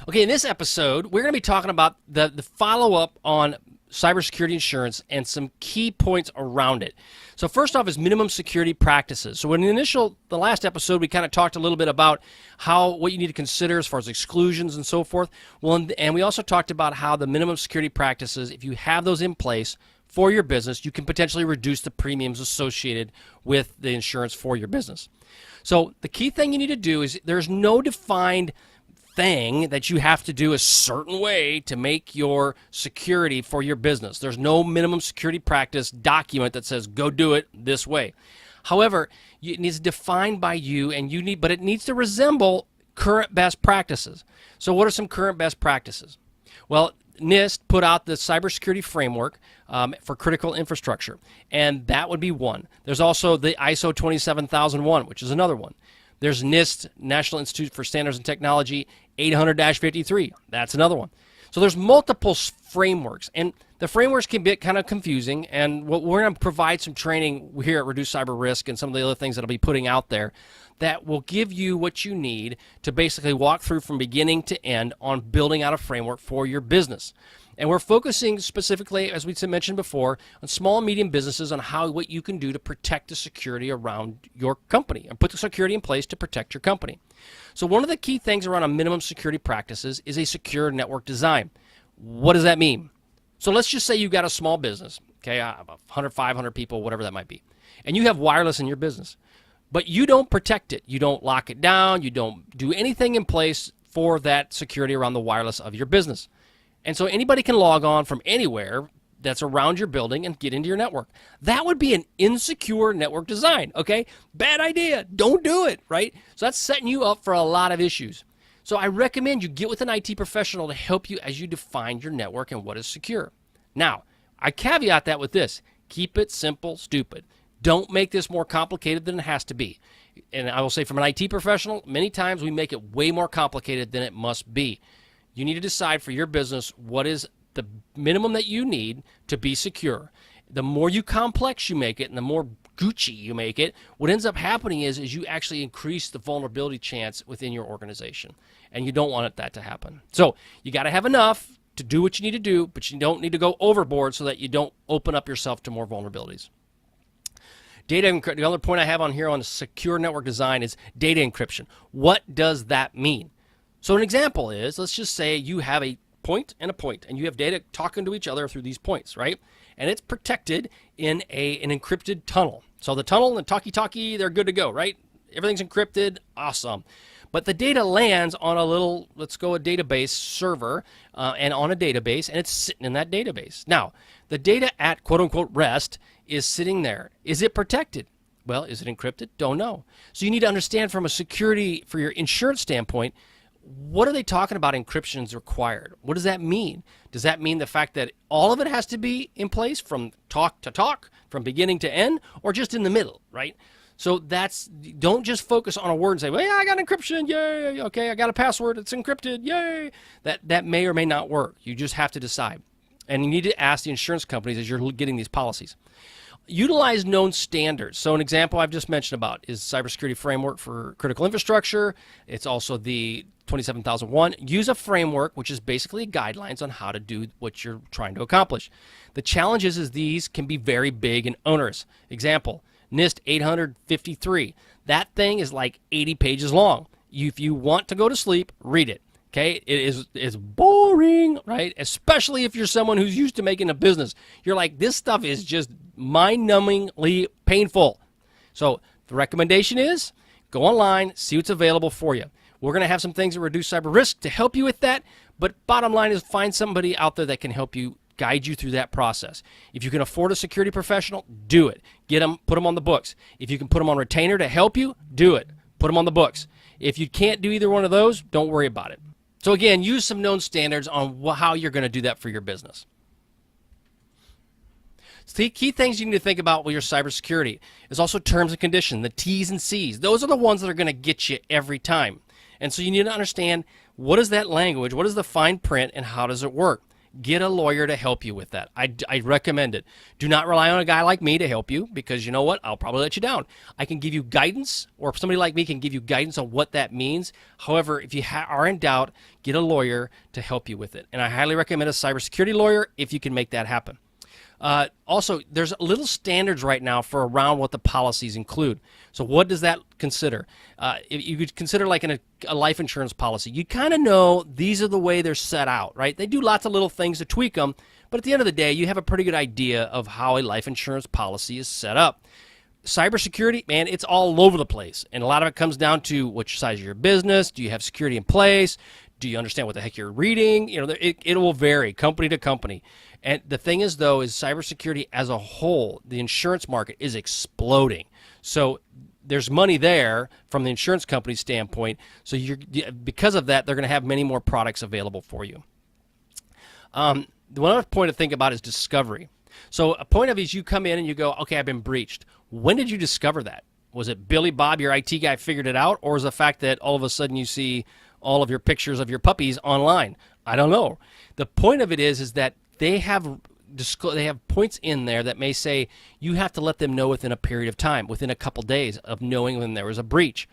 Okay, in this episode, we're going to be talking about the follow-up on cybersecurity insurance and some key points around it. So first off is minimum security practices. So in the last episode, we kind of talked a little bit about what you need to consider as far as exclusions and so forth. Well, and we also talked about how the minimum security practices, if you have those in place for your business, you can potentially reduce the premiums associated with the insurance for your business. So the key thing you need to do is there's no defined thing that you have to do a certain way to make your security for your business. There's no minimum security practice document that says go do it this way. However, it needs defined by you, but it needs to resemble current best practices. So what are some current best practices? Well, NIST put out the cybersecurity framework for critical infrastructure, and that would be one. There's also the ISO 27001, which is another one. There's NIST, National Institute for Standards and Technology, 800-53. That's another one. So there's multiple frameworks, and the frameworks can be kind of confusing, and we're going to provide some training here at Reduce Cyber Risk and some of the other things that I'll be putting out there that will give you what you need to basically walk through from beginning to end on building out a framework for your business. And we're focusing specifically, as we mentioned before, on small and medium businesses, on what you can do to protect the security around your company and put the security in place to protect your company. So one of the key things around a minimum security practices is a secure network design. What does that mean? So let's just say you've got a small business, okay, 100, 500 people, whatever that might be, and you have wireless in your business, but you don't protect it. You don't lock it down. You don't do anything in place for that security around the wireless of your business. And so anybody can log on from anywhere that's around your building and get into your network. That would be an insecure network design, okay? Bad idea. Don't do it, right? So that's setting you up for a lot of issues. So I recommend you get with an IT professional to help you as you define your network and what is secure. Now, I caveat that with this. Keep it simple, stupid. Don't make this more complicated than it has to be. And I will say from an IT professional, many times we make it way more complicated than it must be. You need to decide for your business what is the minimum that you need to be secure. The more complex you make it and the more Gucci you make it, what ends up happening is you actually increase the vulnerability chance within your organization. And you don't want that to happen. So you got to have enough to do what you need to do, but you don't need to go overboard so that you don't open up yourself to more vulnerabilities. The other point I have on here on secure network design is data encryption. What does that mean? So an example is, let's just say you have a point, and you have data talking to each other through these points, right? And it's protected in an encrypted tunnel. So the tunnel and the talkie-talkie, they're good to go, right? Everything's encrypted, awesome. But the data lands on a database server and on a database, and it's sitting in that database. Now, the data at quote-unquote rest is sitting there. Is it protected? Well, is it encrypted? Don't know. So you need to understand from a security, for your insurance standpoint, what are they talking about encryption is required? What does that mean? Does that mean the fact that all of it has to be in place from talk to talk, from beginning to end, or just in the middle, right? So don't just focus on a word and say, well, yeah, I got encryption, yay, okay, I got a password, it's encrypted, yay. That may or may not work. You just have to decide. And you need to ask the insurance companies as you're getting these policies. Utilize known standards. So an example I've just mentioned about is Cybersecurity Framework for Critical Infrastructure. It's also the 27001. Use a framework, which is basically guidelines on how to do what you're trying to accomplish. The challenge is these can be very big and onerous. Example, NIST 853. That thing is like 80 pages long. If you want to go to sleep, read it. Okay, it's boring, right? Especially if you're someone who's used to making a business. You're like, this stuff is just mind-numbingly painful. So the recommendation is go online, see what's available for you. We're going to have some things that reduce cyber risk to help you with that, but bottom line is find somebody out there that can help you, guide you through that process. If you can afford a security professional, do it. Put them on the books. If you can put them on retainer to help you, do it. Put them on the books. If you can't do either one of those, don't worry about it. So again, use some known standards on how you're going to do that for your business. So the key things you need to think about with your cybersecurity is also terms and conditions, the T's and C's. Those are the ones that are going to get you every time. And so you need to understand, what is that language, what is the fine print, and how does it work? get a lawyer to help you with that. I recommend it. Do not rely on a guy like me to help you, because you know what? I'll probably let you down. I can give you guidance, or somebody like me can give you guidance on what that means. However, if you are in doubt, get a lawyer to help you with it. And I highly recommend a cybersecurity lawyer if you can make that happen. Also, there's little standards right now for around what the policies include. So what does that consider? If you could consider like a life insurance policy, you kind of know these are the way they're set out, right? They do lots of little things to tweak them, but at the end of the day, you have a pretty good idea of how a life insurance policy is set up. Cybersecurity, man, it's all over the place. And a lot of it comes down to which size of your business. Do you have security in place? Do you understand what the heck you're reading? You know, it will vary company to company. And the thing is, though, is cybersecurity as a whole, the insurance market is exploding. So there's money there from the insurance company standpoint. So because of that, they're going to have many more products available for you. One other point to think about is discovery. So a point of it is you come in and you go, okay, I've been breached. When did you discover that? Was it Billy Bob, your IT guy, figured it out? Or is it the fact that all of a sudden you see all of your pictures of your puppies online? I don't know. The point of it is that they have points in there that may say you have to let them know within a period of time, within a couple days of knowing when there was a breach.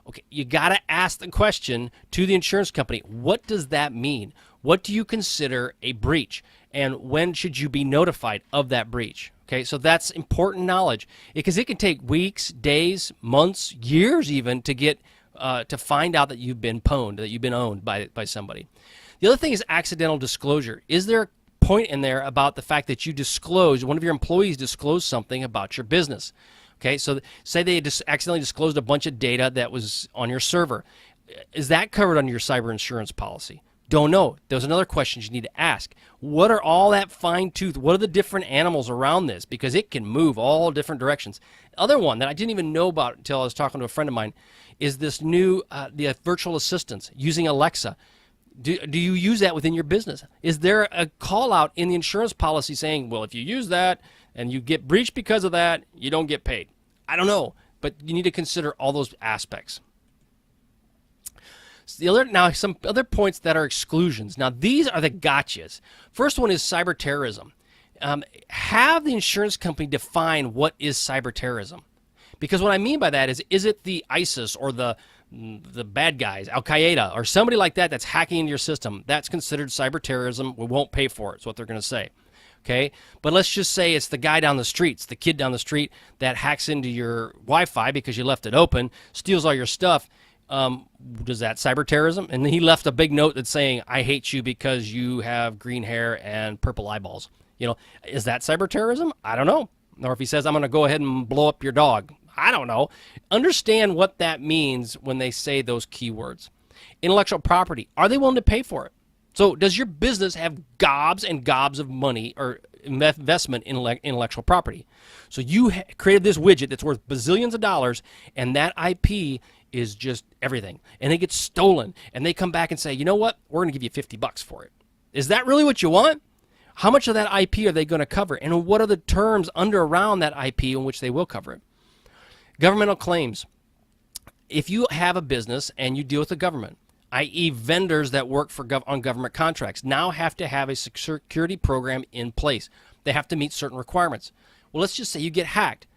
Okay, you got to ask the question to the insurance company, what does that mean? What do you consider a breach? And when should you be notified of that breach? Okay, so that's important knowledge, because it can take weeks, days, months, years even to get to find out that you've been pwned, that you've been owned by somebody. The other thing is accidental disclosure. Is there a point in there about the fact that you disclosed, one of your employees disclosed something about your business? Okay, so say they just accidentally disclosed a bunch of data that was on your server. Is that covered under your cyber insurance policy? Don't know. There's another question you need to ask. What are all that fine tooth? What are the different animals around this? Because it can move all different directions. Other one that I didn't even know about until I was talking to a friend of mine is this new the virtual assistants using Alexa. Do you use that within your business? Is there a call out in the insurance policy saying, well, if you use that and you get breached because of that, you don't get paid? I don't know, but you need to consider all those aspects. Now, some other points that are exclusions. Now, these are the gotchas. First one is cyber terrorism. Have the insurance company define what is cyber terrorism. Because what I mean by that is it the ISIS or the bad guys, Al-Qaeda, or somebody like that that's hacking into your system? That's considered cyber terrorism. We won't pay for it, is what they're going to say. Okay, but let's just say it's the guy down the street, it's the kid down the street that hacks into your Wi-Fi because you left it open, steals all your stuff. Does that cyber terrorism? And he left a big note that's saying, I hate you because you have green hair and purple eyeballs. You know, is that cyber terrorism? I don't know. Or if he says, I'm going to go ahead and blow up your dog. I don't know. Understand what that means when they say those keywords. Intellectual property. Are they willing to pay for it? So does your business have gobs and gobs of money or investment in intellectual property? So you created this widget that's worth bazillions of dollars, and that IP is just everything. And it gets stolen, and they come back and say, you know what? We're going to give you $50 for it. Is that really what you want? How much of that IP are they going to cover? And what are the terms around that IP in which they will cover it? Governmental claims. If you have a business and you deal with the government, i.e. vendors that work on government contracts, now have to have a security program in place. They have to meet certain requirements. Well, let's just say you get hacked.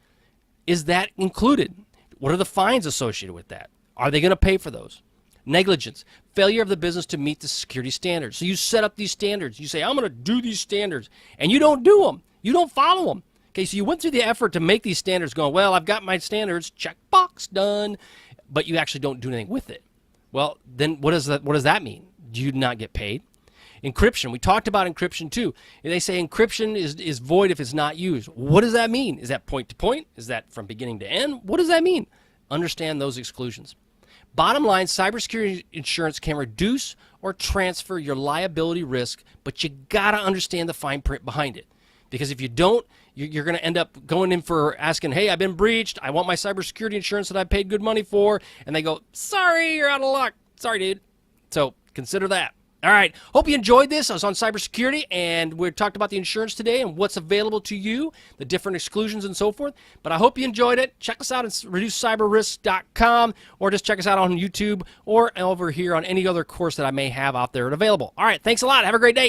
Is that included? What are the fines associated with that? Are they going to pay for those? Negligence, failure of the business to meet the security standards. So you set up these standards. You say, I'm going to do these standards, and you don't do them. You don't follow them. Okay, so you went through the effort to make these standards going, well, I've got my standards, check box, done, but you actually don't do anything with it. Well, then what does that mean? Do you not get paid? Encryption. We talked about encryption too. And they say encryption is void if it's not used. What does that mean? Is that point to point? Is that from beginning to end? What does that mean? Understand those exclusions. Bottom line, cybersecurity insurance can reduce or transfer your liability risk, but you got to understand the fine print behind it. Because if you don't, you're going to end up going in for asking, hey, I've been breached. I want my cybersecurity insurance that I paid good money for. And they go, sorry, you're out of luck. Sorry, dude. So consider that. All right. Hope you enjoyed this. I was on cybersecurity, and we talked about the insurance today and what's available to you, the different exclusions and so forth. But I hope you enjoyed it. Check us out at reducecyberrisk.com, or just check us out on YouTube or over here on any other course that I may have out there available. All right. Thanks a lot. Have a great day.